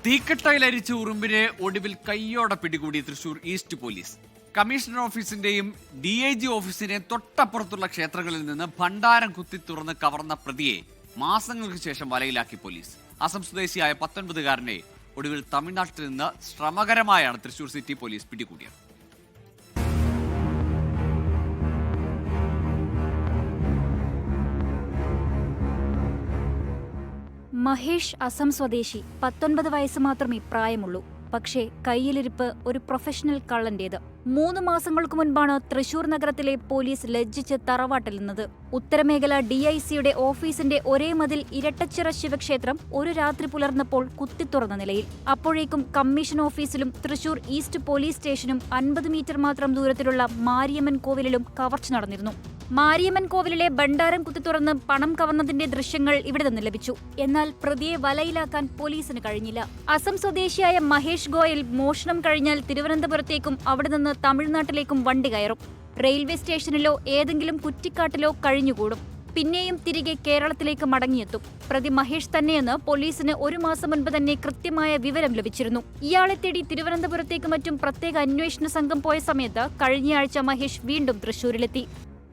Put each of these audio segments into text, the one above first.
തീക്കട്ടയിലരിച്ച ഉറുമ്പിനെ ഒടുവിൽ കയ്യോടെ പിടികൂടി തൃശൂർ ഈസ്റ്റ് പോലീസ്. കമ്മീഷണർ ഓഫീസിന്റെയും DIG ഓഫീസിന്റെയും തൊട്ടപ്പുറത്തുള്ള ക്ഷേത്രങ്ങളിൽ നിന്ന് ഭണ്ഡാരം കുത്തി തുറന്ന് കവർന്ന പ്രതിയെ മാസങ്ങൾക്ക് ശേഷം വലയിലാക്കി പോലീസ്. അസം സ്വദേശിയായ 19-കാരനെ ഒടുവിൽ തമിഴ്നാട്ടിൽ നിന്ന് ശ്രമകരമായാണ് തൃശൂർ സിറ്റി പോലീസ് പിടികൂടിയത്. മഹേഷ് അസം സ്വദേശി. 19 വയസ്സ് മാത്രമേ പ്രായമുള്ളൂ. പക്ഷേ കയ്യിലിരിപ്പ് ഒരു പ്രൊഫഷണൽ കള്ളന്റേത്. 3 മാസങ്ങൾക്ക് മുൻപാണ് തൃശൂർ നഗരത്തിലെ പോലീസ് ലജ്ജിച്ച് തറവാട്ടിൽ നിന്നത്. ഉത്തരമേഖല DICയുടെ ഓഫീസിന്റെ ഒരേ മതിൽ ഇരട്ടച്ചിറ ശിവക്ഷേത്രം ഒരു രാത്രി പുലർന്നപ്പോൾ കുത്തിത്തുറന്ന നിലയിൽ. അപ്പോഴേക്കും കമ്മീഷൻ ഓഫീസിലും തൃശൂർ ഈസ്റ്റ് പോലീസ് സ്റ്റേഷനും 50 മീറ്റർ മാത്രം ദൂരത്തിലുള്ള മാരിയമ്മൻ കോവിലിലും കവർച്ച നടന്നിരുന്നു. മാരിയമ്മൻ കോവിലിലെ ഭണ്ഡാരം കുത്തിത്തുറന്ന് പണം കവർന്നതിന്റെ ദൃശ്യങ്ങൾ ഇവിടെ നിന്ന് ലഭിച്ചു. എന്നാൽ പ്രതിയെ വലയിലാക്കാൻ പോലീസിന് കഴിഞ്ഞില്ല. അസം സ്വദേശിയായ മഹേഷ് ഗോയൽ മോഷണം കഴിഞ്ഞാൽ തിരുവനന്തപുരത്തേക്കും അവിടെ നിന്ന് തമിഴ്നാട്ടിലേക്കും വണ്ടി കയറും. റെയിൽവേ സ്റ്റേഷനിലോ ഏതെങ്കിലും കുറ്റിക്കാട്ടിലോ കഴിഞ്ഞുകൂടും. പിന്നെയും തിരികെ കേരളത്തിലേക്ക് മടങ്ങിയെത്തും. പ്രതി മഹേഷ് തന്നെയെന്ന് പോലീസിന് 1 മാസം മുൻപ് തന്നെ കൃത്യമായ വിവരം ലഭിച്ചിരുന്നു. ഇയാളെ തേടി തിരുവനന്തപുരത്തേക്ക് മറ്റും പ്രത്യേക അന്വേഷണ സംഘം പോയ സമയത്ത് കഴിഞ്ഞയാഴ്ച മഹേഷ് വീണ്ടും തൃശൂരിലെത്തി.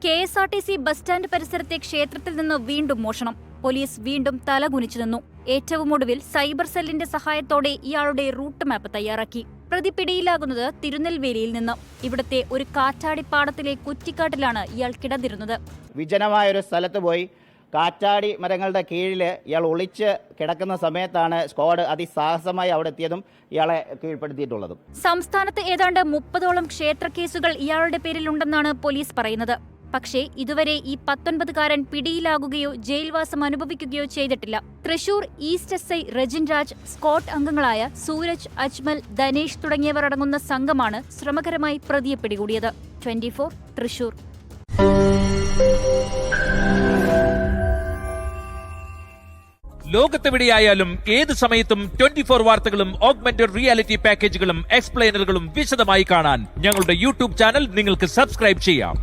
KSRTC ബസ് സ്റ്റാൻഡ് പരിസരത്തെ ക്ഷേത്രത്തിൽ നിന്ന് വീണ്ടും മോഷണം. പോലീസ് വീണ്ടും തലകുനിച്ചു നിന്നു. ഏറ്റവും ഒടുവിൽ സൈബർ സെല്ലിന്റെ സഹായത്തോടെ ഇയാളുടെ റൂട്ട് മാപ്പ് തയ്യാറാക്കി. പ്രതി പിടിയിലാകുന്നത് തിരുനെൽവേലിയിൽ നിന്ന്. ഇവിടുത്തെ ഒരു കാറ്റാടിപ്പാടത്തിലെ കുറ്റിക്കാട്ടിലാണ് ഇയാൾ കിടന്നിരുന്നത്. വിജനമായ ഒരു സ്ഥലത്ത് പോയി കാറ്റാടി മരങ്ങളുടെ കീഴിൽ ഇയാൾ ഒളിച്ച് കിടക്കുന്ന സമയത്താണ് സ്ക്വാഡ് അതിസാഹസമായി അവിടെ എത്തിയതും ഇയാളെ കീഴ്പ്പെടുത്തിയിട്ടുള്ളതും. സംസ്ഥാനത്ത് ഏതാണ്ട് 30ഓളം ക്ഷേത്ര കേസുകൾ ഇയാളുടെ പേരിലുണ്ടെന്നാണ് പോലീസ് പറയുന്നത്. പക്ഷേ ഇതുവരെ ഈ 19-കാരൻ പിടിയിലാകുകയോ ജയിൽവാസം അനുഭവിക്കുകയോ ചെയ്തിട്ടില്ല. Thrissur east SI Rajin Raj, squad അംഗങ്ങളായ സൂരജ്, അജ്മൽ, ധനേഷ് തുടങ്ങിയവർ അടങ്ങുന്ന സംഘമാണ് ശ്രമകരമായി പ്രതിയെ പിടികൂടിയത്. 24 തൃശൂർ. ലോകത്തെവിടെയായാലും ഏത് സമയത്തും 24 വാർത്തകളും ഓഗ്മെന്റഡ് റിയാലിറ്റി പാക്കേജുകളും എക്സ്പ്ലെയിനറുകളും വിശദമായി കാണാൻ ഞങ്ങളുടെ YouTube ചാനൽ നിങ്ങൾക്ക് സബ്സ്ക്രൈബ് ചെയ്യാം.